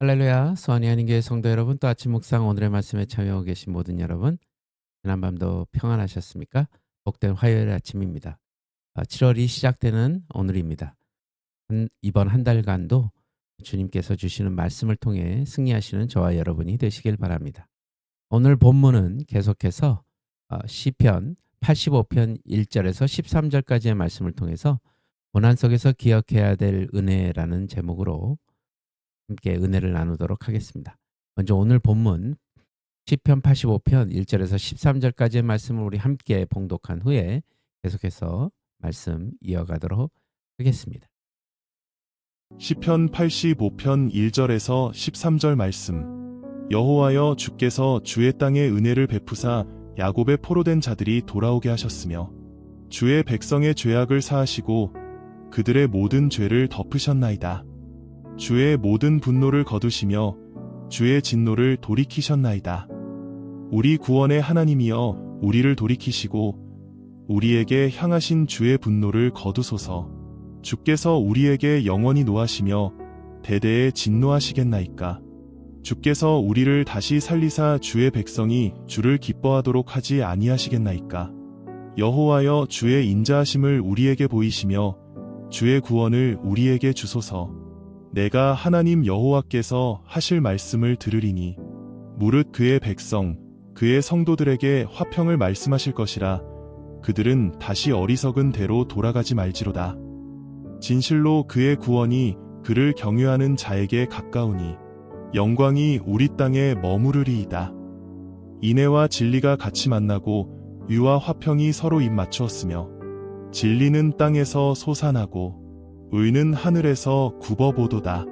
할렐루야, 수원이 한인교회 성도 여러분, 또 아침 묵상 오늘의 말씀에 참여하고 계신 모든 여러분, 지난밤도 평안하셨습니까? 복된 화요일 아침입니다. 7월이 시작되는 오늘입니다. 이번 한 달간도 주님께서 주시는 말씀을 통해 승리하시는 저와 여러분이 되시길 바랍니다. 오늘 본문은 계속해서 시편 85편 1절에서 13절까지의 말씀을 통해서 고난 속에서 기억해야 될 은혜라는 제목으로 함께 은혜를 나누도록 하겠습니다. 먼저 오늘 본문 시편 85편 1절에서 13절까지의 말씀을 우리 함께 봉독한 후에 계속해서 말씀 이어가도록 하겠습니다. 시편 85편 1절에서 13절 말씀. 여호와여, 주께서 주의 땅에 은혜를 베푸사 야곱의 포로된 자들이 돌아오게 하셨으며 주의 백성의 죄악을 사하시고 그들의 모든 죄를 덮으셨나이다. 주의 모든 분노를 거두시며 주의 진노를 돌이키셨나이다. 우리 구원의 하나님이여, 우리를 돌이키시고 우리에게 향하신 주의 분노를 거두소서. 주께서 우리에게 영원히 노하시며 대대에 진노하시겠나이까. 주께서 우리를 다시 살리사 주의 백성이 주를 기뻐하도록 하지 아니하시겠나이까. 여호와여, 주의 인자하심을 우리에게 보이시며 주의 구원을 우리에게 주소서. 내가 하나님 여호와께서 하실 말씀을 들으리니 무릇 그의 백성, 그의 성도들에게 화평을 말씀하실 것이라. 그들은 다시 어리석은 대로 돌아가지 말지로다. 진실로 그의 구원이 그를 경외하는 자에게 가까우니 영광이 우리 땅에 머무르리이다. 인애와 진리가 같이 만나고 유와 화평이 서로 입 맞추었으며 진리는 땅에서 솟아나고 의는 하늘에서 굽어보도다.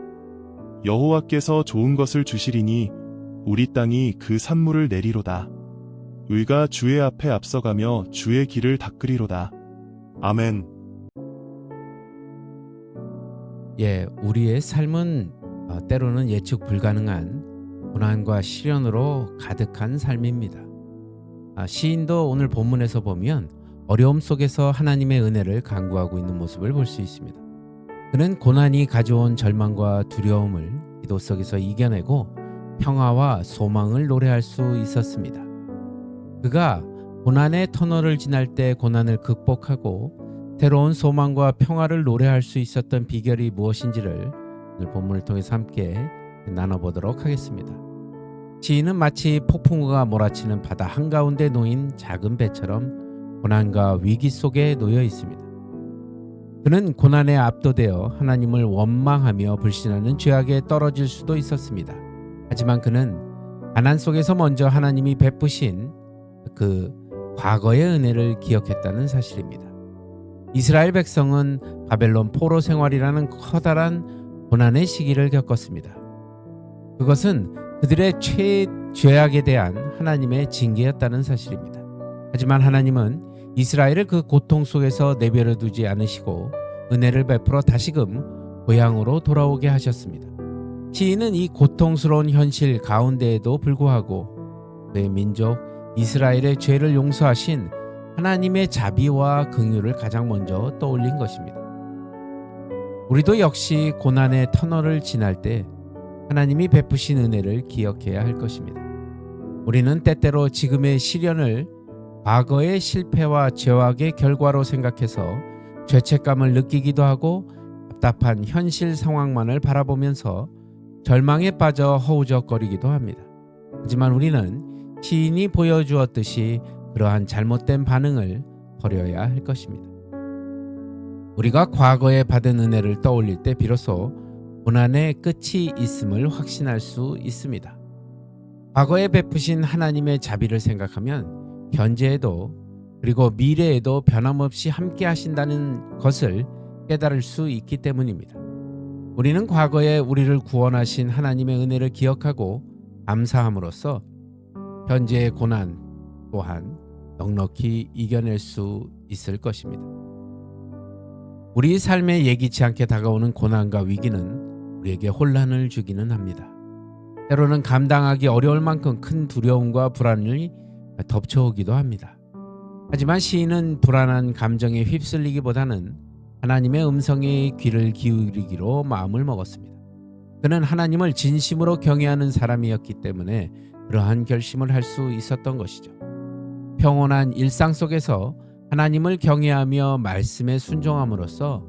여호와께서 좋은 것을 주시리니 우리 땅이 그 산물을 내리로다. 의가 주의 앞에 앞서가며 주의 길을 닦으리로다. 아멘. 우리의 삶은 때로는 예측 불가능한 고난과 시련으로 가득한 삶입니다. 시인도 오늘 본문에서 보면 어려움 속에서 하나님의 은혜를 간구하고 있는 모습을 볼 수 있습니다. 그는 고난이 가져온 절망과 두려움을 기도 속에서 이겨내고 평화와 소망을 노래할 수 있었습니다. 그가 고난의 터널을 지날 때 고난을 극복하고 새로운 소망과 평화를 노래할 수 있었던 비결이 무엇인지를 오늘 본문을 통해서 함께 나눠보도록 하겠습니다. 시인은 마치 폭풍우가 몰아치는 바다 한가운데 놓인 작은 배처럼 고난과 위기 속에 놓여 있습니다. 그는 고난에 압도되어 하나님을 원망하며 불신하는 죄악에 떨어질 수도 있었습니다. 하지만 그는 가난 속에서 먼저 하나님이 베푸신 그 과거의 은혜를 기억했다는 사실입니다. 이스라엘 백성은 바벨론 포로 생활이라는 커다란 고난의 시기를 겪었습니다. 그것은 그들의 죄악에 대한 하나님의 징계였다는 사실입니다. 하지만 하나님은 이스라엘을 그 고통 속에서 내버려 두지 않으시고 은혜를 베풀어 다시금 고향으로 돌아오게 하셨습니다. 시인은 이 고통스러운 현실 가운데에도 불구하고 그의 민족 이스라엘의 죄를 용서하신 하나님의 자비와 긍휼을 가장 먼저 떠올린 것입니다. 우리도 역시 고난의 터널을 지날 때 하나님이 베푸신 은혜를 기억해야 할 것입니다. 우리는 때때로 지금의 시련을 과거의 실패와 죄악의 결과로 생각해서 죄책감을 느끼기도 하고 답답한 현실 상황만을 바라보면서 절망에 빠져 허우적거리기도 합니다. 하지만 우리는 시인이 보여주었듯이 그러한 잘못된 반응을 버려야 할 것입니다. 우리가 과거에 받은 은혜를 떠올릴 때 비로소 고난의 끝이 있음을 확신할 수 있습니다. 과거에 베푸신 하나님의 자비를 생각하면 현재에도 그리고 미래에도 변함없이 함께 하신다는 것을 깨달을 수 있기 때문입니다. 우리는 과거에 우리를 구원하신 하나님의 은혜를 기억하고 감사함으로써 현재의 고난 또한 넉넉히 이겨낼 수 있을 것입니다. 우리 삶에 예기치 않게 다가오는 고난과 위기는 우리에게 혼란을 주기는 합니다. 때로는 감당하기 어려울 만큼 큰 두려움과 불안이 덮쳐오기도 합니다. 하지만 시인은 불안한 감정에 휩쓸리기보다는 하나님의 음성에 귀를 기울이기로 마음을 먹었습니다. 그는 하나님을 진심으로 경외하는 사람이었기 때문에 그러한 결심을 할 수 있었던 것이죠. 평온한 일상 속에서 하나님을 경외하며 말씀에 순종함으로써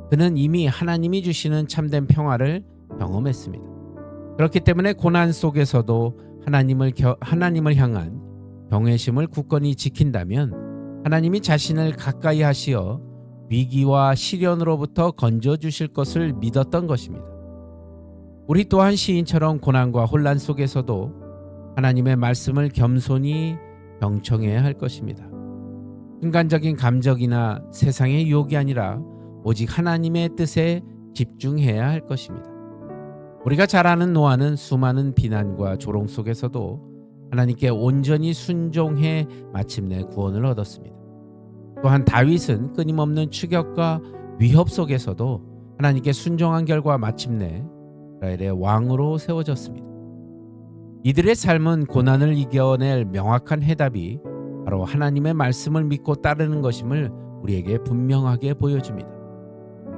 그는 이미 하나님이 주시는 참된 평화를 경험했습니다. 그렇기 때문에 고난 속에서도 하나님을 향한 경외심을 굳건히 지킨다면 하나님이 자신을 가까이 하시어 위기와 시련으로부터 건져 주실 것을 믿었던 것입니다. 우리 또한 시인처럼 고난과 혼란 속에서도 하나님의 말씀을 겸손히 경청해야 할 것입니다. 순간적인 감정이나 세상의 유혹이 아니라 오직 하나님의 뜻에 집중해야 할 것입니다. 우리가 잘 아는 노아는 수많은 비난과 조롱 속에서도 하나님께 온전히 순종해 마침내 구원을 얻었습니다. 또한 다윗은 끊임없는 추격과 위협 속에서도 하나님께 순종한 결과 마침내 이스라엘의 왕으로 세워졌습니다. 이들의 삶은 고난을 이겨낼 명확한 해답이 바로 하나님의 말씀을 믿고 따르는 것임을 우리에게 분명하게 보여줍니다.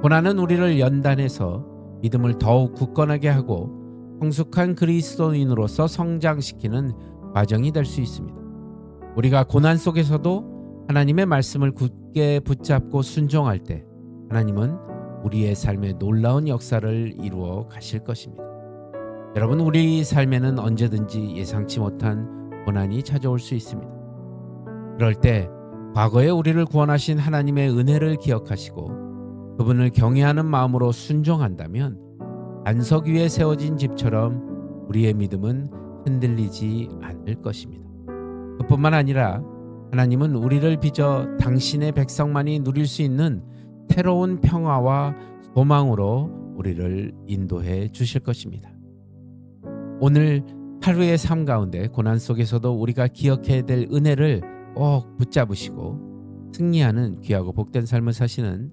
고난은 우리를 연단해서 믿음을 더욱 굳건하게 하고 성숙한 그리스도인으로서 성장시키는 과정이 될 수 있습니다. 우리가 고난 속에서도 하나님의 말씀을 굳게 붙잡고 순종할 때 하나님은 우리의 삶에 놀라운 역사를 이루어 가실 것입니다. 여러분, 우리 삶에는 언제든지 예상치 못한 고난이 찾아올 수 있습니다. 그럴 때 과거에 우리를 구원하신 하나님의 은혜를 기억하시고 그분을 경외하는 마음으로 순종한다면 반석 위에 세워진 집처럼 우리의 믿음은 흔들리지 않을 것입니다. 그뿐만 아니라 하나님은 우리를 빚어 당신의 백성만이 누릴 수 있는 새로운 평화와 소망으로 우리를 인도해 주실 것입니다. 오늘 하루의 삶 가운데 고난 속에서도 우리가 기억해야 될 은혜를 꼭 붙잡으시고 승리하는 귀하고 복된 삶을 사시는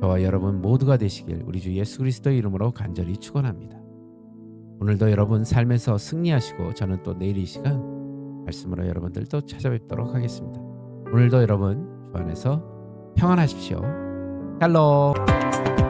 저와 여러분 모두가 되시길 우리 주 예수 그리스도의 이름으로 간절히 축원합니다. 오늘도 여러분 삶에서 승리하시고 저는 또 내일 이 시간 말씀으로 여러분들 또 찾아뵙도록 하겠습니다. 오늘도 여러분 주 안에서 평안하십시오. 샬롬.